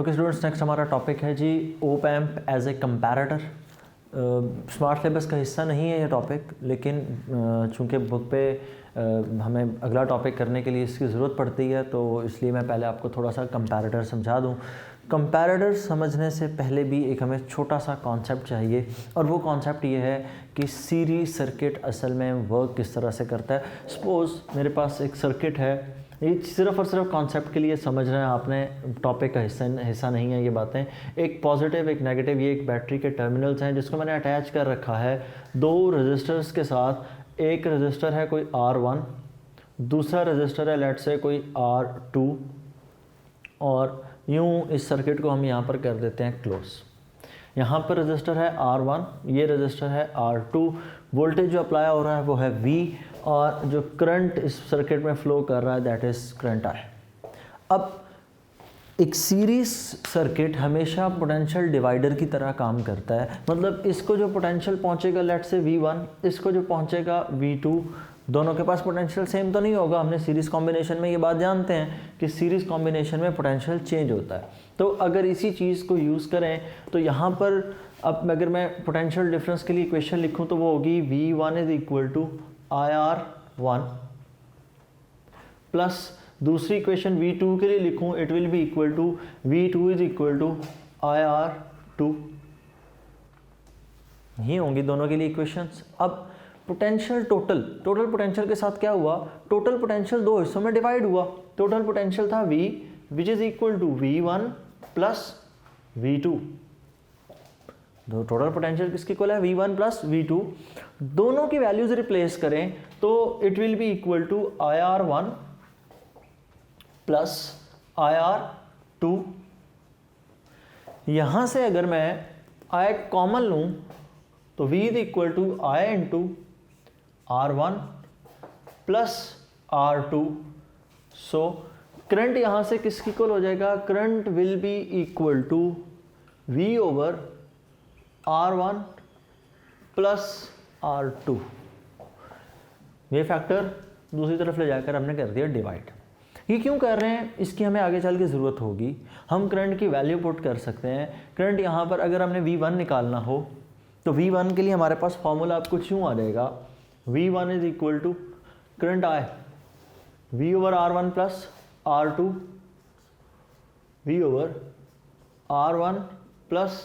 Okay students, next हमारा topic है जी op amp as a comparator. Smart syllabus का हिस्सा नहीं है ये टॉपिक, लेकिन चूंकि बुक पे हमें अगला टॉपिक करने के लिए इसकी ज़रूरत पड़ती है, तो इसलिए मैं पहले आपको थोड़ा सा कंपैरेटर समझा दूं। कंपैरेटर समझने से पहले भी एक हमें छोटा सा कॉन्सेप्ट चाहिए, और वो कॉन्सेप्ट ये है कि सीरीज सर्किट असल में वर्क किस तरह से करता है। सपोज़ मेरे पास एक सर्किट है, ये सिर्फ और सिर्फ कॉन्सेप्ट के लिए समझ रहे हैं आपने, टॉपिक का हिस्सा नहीं है ये बातें। एक पॉजिटिव एक नेगेटिव, ये एक बैटरी के टर्मिनल्स हैं जिसको मैंने अटैच कर रखा है दो रजिस्टर्स के साथ। एक रजिस्टर है कोई R1, दूसरा रजिस्टर है लेट से कोई R2, और यूँ इस सर्किट को हम यहाँ पर कर देते हैं क्लोज। यहाँ पर रजिस्टर है R1, ये रजिस्टर है R2, वोल्टेज जो अप्लाई हो रहा है वो है V, और जो करंट इस सर्किट में फ्लो कर रहा है दैट इज़ करंट I। अब एक सीरीज सर्किट हमेशा पोटेंशियल डिवाइडर की तरह काम करता है, मतलब इसको जो पोटेंशियल पहुँचेगा लेट से V1, इसको जो पहुँचेगा V2, दोनों के पास पोटेंशियल सेम तो नहीं होगा। हमने सीरीज़ कॉम्बिनेशन में ये बात जानते हैं कि सीरीज़ कॉम्बिनेशन में पोटेंशियल चेंज होता है। तो अगर इसी चीज़ को यूज़ करें तो यहाँ पर अब अगर मैं पोटेंशियल डिफरेंस के लिए इक्वेशन लिखूँ तो वो होगी V1 is equal to IR1 plus दूसरी इक्वेशन V2 के लिए लिखूँ it will be equal to V2 is equal to IR2। ये होंगी दोनों के लिए इक्वेशंस। अब पोटेंशियल टोटल पोटेंशियल के साथ क्या हुआ, टोटल पोटेंशियल दो हिस्सों में डिवाइड हुआ। टोटल पोटेंशियल था V which is equal to V1 plus V2। दो टोटल पोटेंशियल किसकी इक्वल है, V1 प्लस V2। दोनों की वैल्यूज रिप्लेस करें तो it will be equal to IR1 plus IR2। यहां से अगर मैं I कॉमन लूं तो V is equal to I into R1 plus R2। So current यहां से किसकी इक्वल हो जाएगा, current will be equal to V over R1 plus R2। ये फैक्टर दूसरी तरफ ले जाकर हमने कर दिया डिवाइड। ये क्यों कर रहे हैं, इसकी हमें आगे चल के ज़रूरत होगी। हम करंट की वैल्यू पुट कर सकते हैं। करंट यहाँ पर अगर हमने V1 निकालना हो तो V1 के लिए हमारे पास फॉर्मूला आपको यूँ आ जाएगा, V1 is equal to current I V over R1 plus R2, V over R1 plus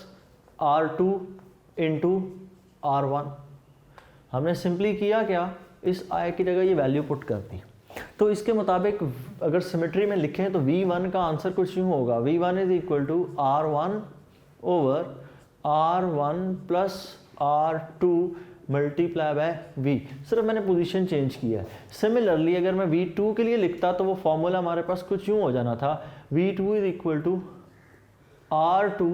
R2 into R1। हमने सिंपली किया क्या, इस I की जगह ये वैल्यू पुट कर दी। तो इसके मुताबिक अगर सिमेट्री में लिखें तो V1 का आंसर कुछ यूँ होगा, V1 is equal to R1 over R1 plus R2 multiply by V। सिर्फ मैंने पोजीशन चेंज किया है। सिमिलरली अगर मैं V2 के लिए लिखता तो वो फॉर्मूला हमारे पास कुछ यूँ हो जाना था, V2 is equal to R2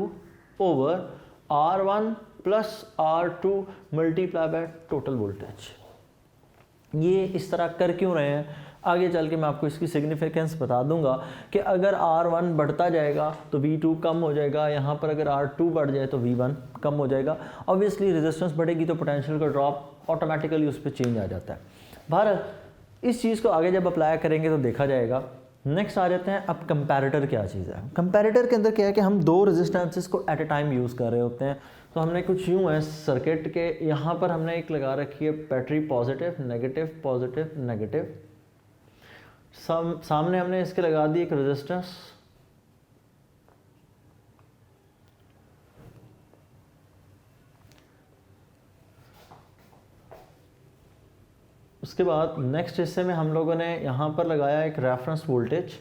over R1 plus R2 multiply by total voltage. ये इस तरह कर क्यों रहे हैं, आगे चल के मैं आपको इसकी सिग्निफिकेंस बता दूंगा कि अगर R1 बढ़ता जाएगा तो V2 कम हो जाएगा, यहाँ पर अगर R2 बढ़ जाए तो V1 कम हो जाएगा। ऑब्वियसली रेजिस्टेंस बढ़ेगी तो पोटेंशियल का ड्रॉप ऑटोमेटिकली उस पर चेंज आ जाता है। भारत इस चीज़ को आगे जब अप्लाई करेंगे तो देखा जाएगा। नेक्स्ट आ जाते हैं, अब कंपैरेटर क्या चीज़ है। कंपैरेटर के अंदर क्या है कि हम दो रेजिस्टेंसेस को एट ए टाइम यूज़ कर रहे होते हैं। तो हमने कुछ यूँ है सर्किट के, यहाँ पर हमने एक लगा रखी है बैटरी पॉजिटिव नेगेटिव। सामने हमने इसके लगा दी एक रेजिस्टेंस, उसके बाद नेक्स्ट हिस्से में हम लोगों ने यहाँ पर लगाया एक रेफरेंस वोल्टेज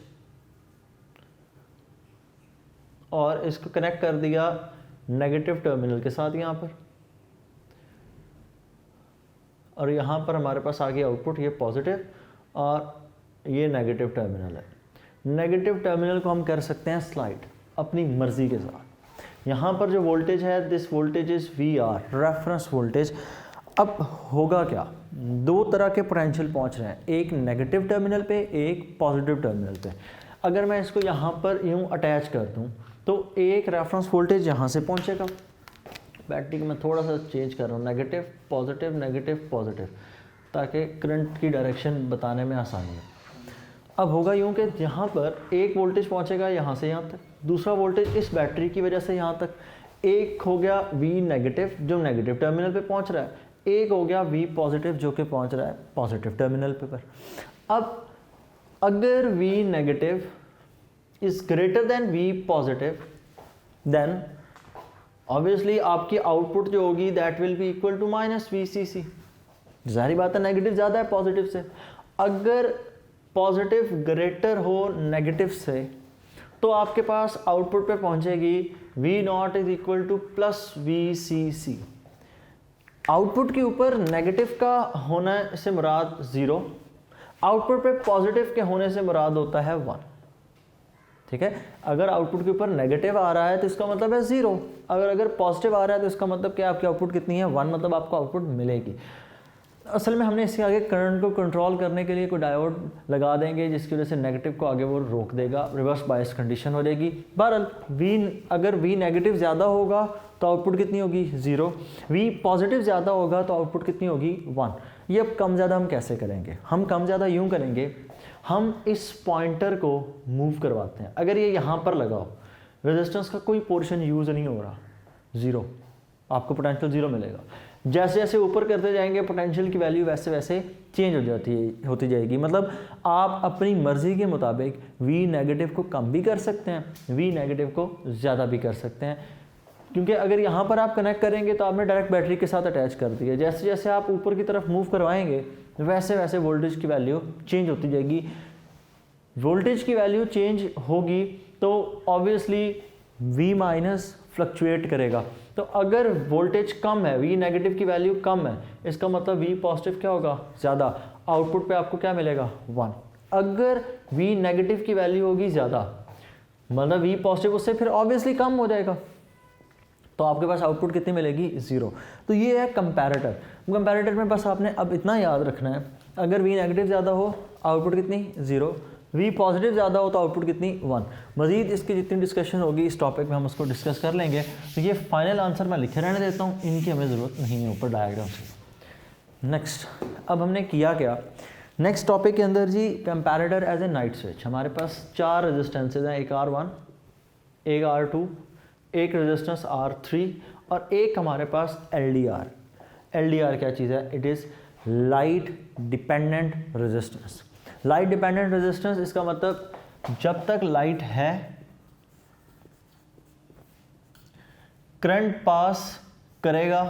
और इसको कनेक्ट कर दिया नेगेटिव टर्मिनल के साथ यहाँ पर, और यहाँ पर हमारे पास आ गया आउटपुट, ये पॉजिटिव और ये नेगेटिव टर्मिनल है। नेगेटिव टर्मिनल को हम कर सकते हैं स्लाइड अपनी मर्जी के साथ। यहाँ पर जो वोल्टेज है, this voltage is VR, reference voltage. अब होगा क्या, दो तरह के पोटेंशियल पहुँच रहे हैं, एक नेगेटिव टर्मिनल पे, एक पॉजिटिव टर्मिनल पे। अगर मैं इसको यहाँ पर यूँ अटैच कर दूँ तो एक रेफरेंस वोल्टेज यहाँ से पहुँचेगा। बैटरी को मैं थोड़ा सा चेंज कर रहा हूँ, नेगेटिव पॉजिटिव, ताकि करंट की डायरेक्शन बताने में आसानी है। अब होगा यूँ कि यहाँ पर एक वोल्टेज पहुँचेगा यहाँ से यहाँ तक, दूसरा वोल्टेज इस बैटरी की वजह से यहाँ तक, एक हो गया V नेगेटिव जो नेगेटिव टर्मिनल पे पहुँच रहा है, एक हो गया V पॉजिटिव जो कि पहुँच रहा है पॉजिटिव टर्मिनल पे पर। अब अगर V negative is greater than V positive then obviously आपकी आउटपुट जो होगी that will be equal to minus VCC। जाहिर बात है नेगेटिव ज़्यादा है पॉजिटिव से। अगर पॉजिटिव ग्रेटर हो नेगेटिव से तो आपके पास आउटपुट पे पहुंचेगी V not is equal two plus VCC। Output के ऊपर नेगेटिव का होने से मुराद 0, आउटपुट पे पॉजिटिव के होने से मुराद होता है 1। ठीक है, अगर आउटपुट के ऊपर नेगेटिव आ रहा है तो इसका मतलब है 0, अगर पॉजिटिव आ रहा है तो इसका मतलब क्या आपकी आउटपुट कितनी है 1, मतलब आपको आउटपुट मिलेगी। असल में हमने इसके आगे करंट को कंट्रोल करने के लिए कोई डायोड लगा देंगे जिसकी वजह से नेगेटिव को आगे वो रोक देगा, रिवर्स बायस कंडीशन हो जाएगी। बहरहाल अगर V नेगेटिव ज़्यादा होगा तो आउटपुट कितनी होगी 0, V पॉजिटिव ज़्यादा होगा तो आउटपुट कितनी होगी 1। ये अब कम ज़्यादा हम कैसे करेंगे? हम कम ज़्यादा यूँ करेंगे, हम इस पॉइंटर को मूव करवाते हैं। अगर ये यहाँ पर लगाओ, रेजिस्टेंस का कोई पोर्शन यूज़ नहीं हो रहा, 0, आपको पोटेंशियल 0 मिलेगा। जैसे जैसे ऊपर करते जाएंगे पोटेंशियल की वैल्यू वैसे वैसे चेंज होती जाएगी। मतलब आप अपनी मर्ज़ी के मुताबिक V नेगेटिव को कम भी कर सकते हैं, V नेगेटिव को ज़्यादा भी कर सकते हैं, क्योंकि अगर यहाँ पर आप कनेक्ट करेंगे तो आपने डायरेक्ट बैटरी के साथ अटैच कर दिया। जैसे जैसे आप ऊपर की तरफ मूव करवाएंगे वैसे वैसे वोल्टेज की वैल्यू चेंज होती जाएगी। वोल्टेज की वैल्यू चेंज होगी तो ऑब्वियसली V माइनस फ्लक्चुएट करेगा। तो अगर वोल्टेज कम है, V नेगेटिव की वैल्यू कम है, इसका मतलब V पॉजिटिव क्या होगा ज़्यादा, आउटपुट पे आपको क्या मिलेगा 1। अगर V नेगेटिव की वैल्यू होगी ज़्यादा, मतलब V पॉजिटिव उससे फिर ऑब्वियसली कम हो जाएगा, तो आपके पास आउटपुट कितनी मिलेगी 0। तो ये है कंपैरेटर। कंपैरेटर में बस आपने अब इतना याद रखना है, अगर V नेगेटिव ज़्यादा हो आउटपुट कितनी 0, V पॉजिटिव ज़्यादा हो तो आउटपुट कितनी 1। मज़ीद इसकी जितनी डिस्कशन होगी इस टॉपिक में हम उसको डिस्कस कर लेंगे। तो ये फाइनल आंसर मैं लिखे रहने देता हूँ, इनकी हमें ज़रूरत नहीं है ऊपर डायग्राम से। नेक्स्ट, अब हमने किया क्या, नेक्स्ट टॉपिक के अंदर जी comparator as a night switch. हमारे पास 4 रेजिस्टेंसेज हैं, एक R1, एक R2, एक रेजिस्टेंस R3 और एक हमारे पास LDR। LDR क्या चीज़ है? It is light dependent resistance. Light dependent resistance इसका मतलब जब तक लाइट है करंट पास करेगा।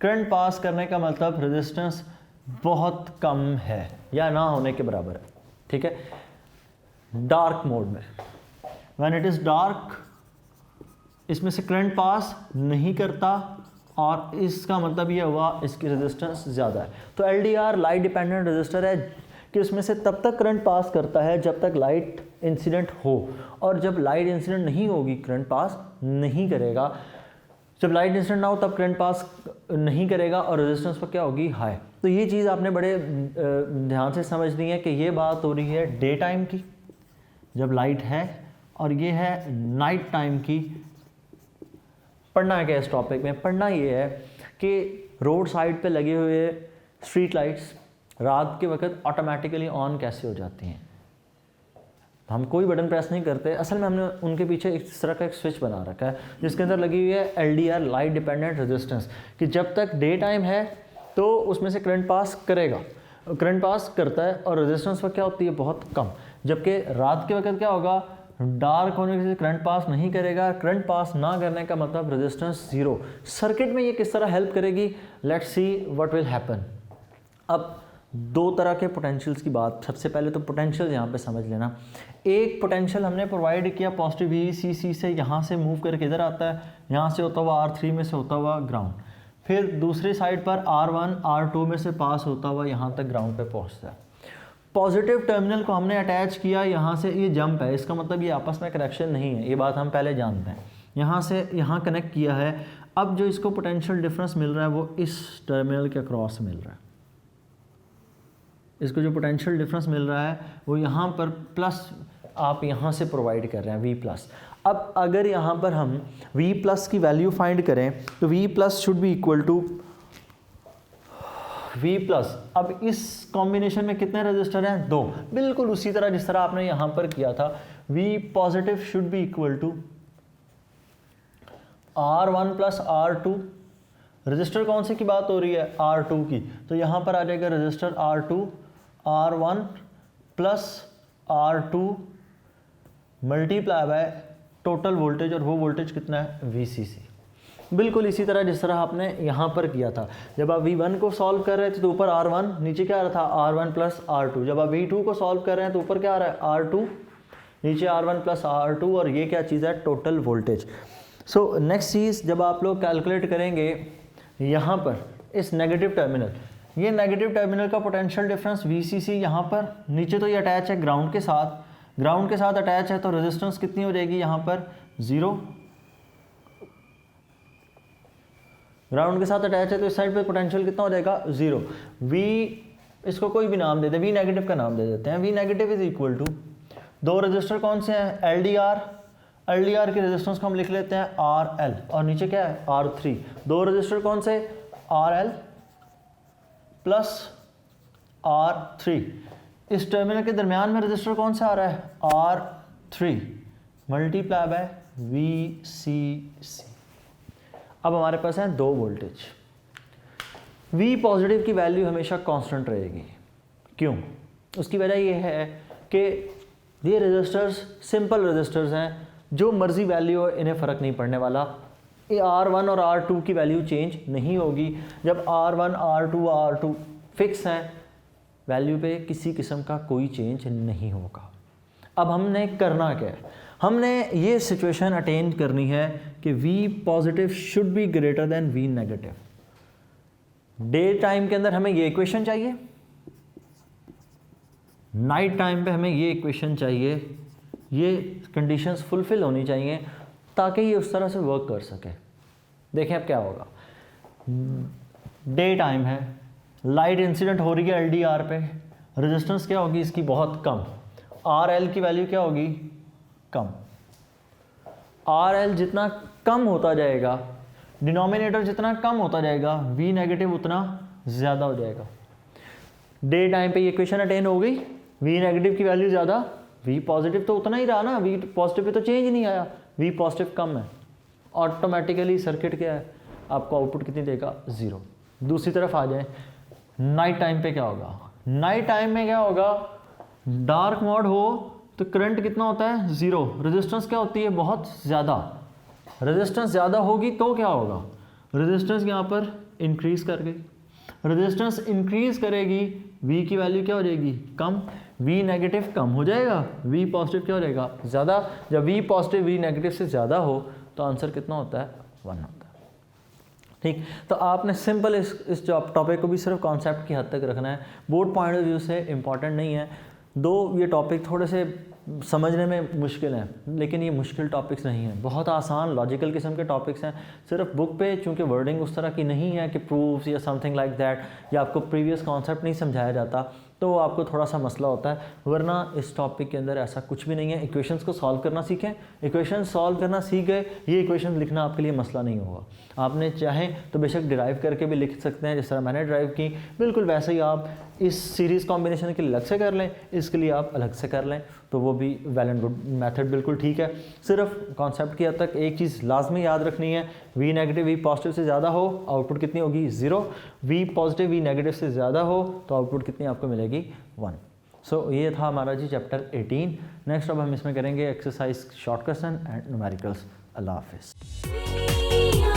करंट पास करने का मतलब रेजिस्टेंस बहुत कम है या ना होने के बराबर है। ठीक है, डार्क मोड में व्हेन इट इज़ डार्क इसमें से करंट पास नहीं करता और इसका मतलब ये हुआ इसकी रेजिस्टेंस ज़्यादा है। तो LDR लाइट डिपेंडेंट रेजिस्टर है कि उसमें से तब तक करंट पास करता है जब तक लाइट इंसिडेंट हो, और जब लाइट इंसिडेंट नहीं होगी करंट पास नहीं करेगा। जब लाइट इंसिडेंट ना हो तब करंट पास नहीं करेगा और रेजिस्टेंस पर क्या होगी हाई। तो ये चीज़ आपने बड़े ध्यान से समझनी है कि ये बात हो रही है डे टाइम की जब लाइट है, और ये है नाइट टाइम की। पढ़ना है क्या इस टॉपिक में? पढ़ना ये है कि रोड साइड पे लगे हुए स्ट्रीट लाइट्स रात के वक्त ऑटोमेटिकली ऑन कैसे हो जाती हैं। हम कोई बटन प्रेस नहीं करते, असल में हमने उनके पीछे इस तरह का एक स्विच बना रखा है जिसके अंदर लगी हुई है LDR लाइट डिपेंडेंट रेजिस्टेंस, कि जब तक डे टाइम है तो उसमें से करंट पास करेगा, करंट पास करता है और रेजिस्टेंस पर क्या होती है बहुत कम। जबकि रात के वक्त क्या होगा, डार्क होने से करंट पास नहीं करेगा। करंट पास ना करने का मतलब रेजिस्टेंस 0। सर्किट में ये किस तरह हेल्प करेगी, let's see what will happen. अब 2 तरह के पोटेंशियल्स की बात, सबसे पहले तो पोटेंशियल यहाँ पे समझ लेना। एक पोटेंशियल हमने प्रोवाइड किया पॉजिटिव VCC से, यहाँ से मूव करके इधर आता है, यहाँ से होता हुआ R3 में से होता हुआ ग्राउंड, फिर दूसरी साइड पर R1 R2 में से पास होता हुआ यहाँ तक ग्राउंड पे पहुँचता है। पॉजिटिव टर्मिनल को हमने अटैच किया, यहाँ से ये जंप है, इसका मतलब ये आपस में कनेक्शन नहीं है, ये बात हम पहले जानते हैं। यहाँ से यहाँ कनेक्ट किया है। अब जो इसको पोटेंशियल डिफरेंस मिल रहा है वो इस टर्मिनल के अक्रॉस मिल रहा है। इसको जो पोटेंशियल डिफरेंस मिल रहा है वो यहाँ पर प्लस आप यहाँ से प्रोवाइड कर रहे हैं V+। अब अगर यहाँ पर हम V+ की वैल्यू फाइंड करें तो V+ should be equal to V plus, अब इस कॉम्बिनेशन में कितने रजिस्टर हैं? 2। बिल्कुल उसी तरह जिस तरह आपने यहाँ पर किया था, V positive should be equal to R1 plus R2। Resistor कौन से की बात हो रही है? R2 की। तो यहाँ पर आ जाएगा register R2, R1 plus R2 multiply by total voltage, और वो वोल्टेज कितना है? VCC। बिल्कुल इसी तरह जिस तरह आपने यहाँ पर किया था, जब आप V1 को सॉल्व कर रहे थे तो ऊपर R1, नीचे क्या आ रहा था? R1 plus R2। जब आप V2 को सॉल्व कर रहे हैं तो ऊपर क्या आ रहा है? R2, नीचे R1 प्लस R2, और ये क्या चीज़ है? Total voltage. सो नेक्स्ट चीज़ जब आप लोग कैलकुलेट करेंगे यहाँ पर इस नेगेटिव टर्मिनल, ये नेगेटिव टर्मिनल का पोटेंशियल डिफरेंस VCC यहाँ पर, नीचे तो ये अटैच है ग्राउंड के साथ, ग्राउंड के साथ अटैच है तो रेजिस्टेंस कितनी हो जाएगी यहाँ पर? 0। ग्राउंड के साथ अटैच है तो इस साइड पे पोटेंशियल कितना हो जाएगा? 0। V, इसको कोई भी नाम दे दे, V नेगेटिव का नाम दे देते हैं। V negative is equal to, दो रजिस्टर कौन से हैं? LDR, LDR के रेजिस्टेंस को हम लिख लेते हैं RL, और नीचे क्या है? R3। दो रजिस्टर कौन से? RL plus R3। इस टर्मिनल के दरमियान में रजिस्टर कौन सा आ रहा है? R3 multiply by VCC। अब हमारे पास है 2 वोल्टेज। V पॉजिटिव की वैल्यू हमेशा कांस्टेंट रहेगी। क्यों? उसकी वजह ये है कि ये रजिस्टर्स सिंपल रजिस्टर्स हैं, जो मर्जी वैल्यू हो इन्हें फ़र्क नहीं पड़ने वाला। ये R1 और R2 की वैल्यू चेंज नहीं होगी। जब R1, R2 फिक्स हैं, वैल्यू पे किसी किस्म का कोई चेंज नहीं होगा। अब हमने करना क्या है? हमने ये सिचुएशन अटेन करनी है कि V positive should be greater than V negative. Day time के अंदर हमें ये इक्वेशन चाहिए, नाइट टाइम पे हमें ये इक्वेशन चाहिए, ये कंडीशंस फुलफिल होनी चाहिए ताकि ये उस तरह से वर्क कर सके। देखें अब क्या होगा। डे टाइम है, लाइट इंसिडेंट हो रही है LDR पे, रेजिस्टेंस क्या होगी इसकी? बहुत कम। RL की वैल्यू क्या होगी? कम। RL जितना कम होता जाएगा, डिनोमिनेटर जितना कम होता जाएगा, V नेगेटिव उतना ज़्यादा हो जाएगा। डे टाइम पे ये इक्वेशन अटेन हो गई, V नेगेटिव की वैल्यू ज़्यादा, V पॉजिटिव तो उतना ही रहा ना, V पॉजिटिव पे तो चेंज नहीं आया, V पॉजिटिव कम है। ऑटोमेटिकली सर्किट क्या है? आपको आउटपुट कितनी देगा? 0। दूसरी तरफ आ जाए, नाइट टाइम पे क्या होगा? नाइट टाइम में क्या होगा? डार्क मोड हो तो करंट कितना होता है? 0। रेजिस्टेंस क्या होती है? बहुत ज़्यादा। रेजिस्टेंस ज़्यादा होगी तो क्या होगा? रेजिस्टेंस यहाँ पर इंक्रीज कर गई, रेजिस्टेंस इंक्रीज करेगी, V की वैल्यू क्या हो जाएगी? कम। V नेगेटिव कम हो जाएगा, V पॉजिटिव क्या हो जाएगा? ज़्यादा। जब V पॉजिटिव V नेगेटिव से ज़्यादा हो तो आंसर कितना होता है? 1 होता है। ठीक, तो आपने सिंपल इस टॉपिक को भी सिर्फ कॉन्सेप्ट की हद तक रखना है, बोर्ड पॉइंट ऑफ व्यू से इम्पॉर्टेंट नहीं है। दो ये टॉपिक थोड़े से समझने में मुश्किल हैं, लेकिन ये मुश्किल टॉपिक्स नहीं हैं, बहुत आसान लॉजिकल किस्म के टॉपिक्स हैं। सिर्फ बुक पे चूँकि वर्डिंग उस तरह की नहीं है कि प्रूफ्स या समथिंग लाइक दैट, या आपको प्रीवियस कॉन्सेप्ट नहीं समझाया जाता तो आपको थोड़ा सा मसला होता है, वरना इस टॉपिक के अंदर ऐसा कुछ भी नहीं है। इक्वेशंस को सॉल्व करना सीखें, इक्वेशन सॉल्व करना सीख गए, ये इक्वेशन लिखना आपके लिए मसला नहीं होगा। आपने चाहें तो बेशक डिराइव करके भी लिख सकते हैं, जिस तरह मैंने ड्राइव की, बिल्कुल वैसे ही आप इस सीरीज़ कॉम्बिनेशन के लिए अलग से कर लें, इसके लिए आप अलग से कर लें, तो वो भी वेल एंड गुड मेथड बिल्कुल ठीक है। सिर्फ कॉन्सेप्ट की हद तक एक चीज़ लाजमी याद रखनी है, V नेगेटिव V पॉजिटिव से ज़्यादा हो, आउटपुट कितनी होगी? 0। V पॉजिटिव V नेगेटिव से ज़्यादा हो तो आउटपुट कितनी आपको मिलेगी? 1। सो ये था हमारा जी चैप्टर 18। नेक्स्ट अब हम इसमें करेंगे exercise short question and numericals. अल्लाह हाफिज़।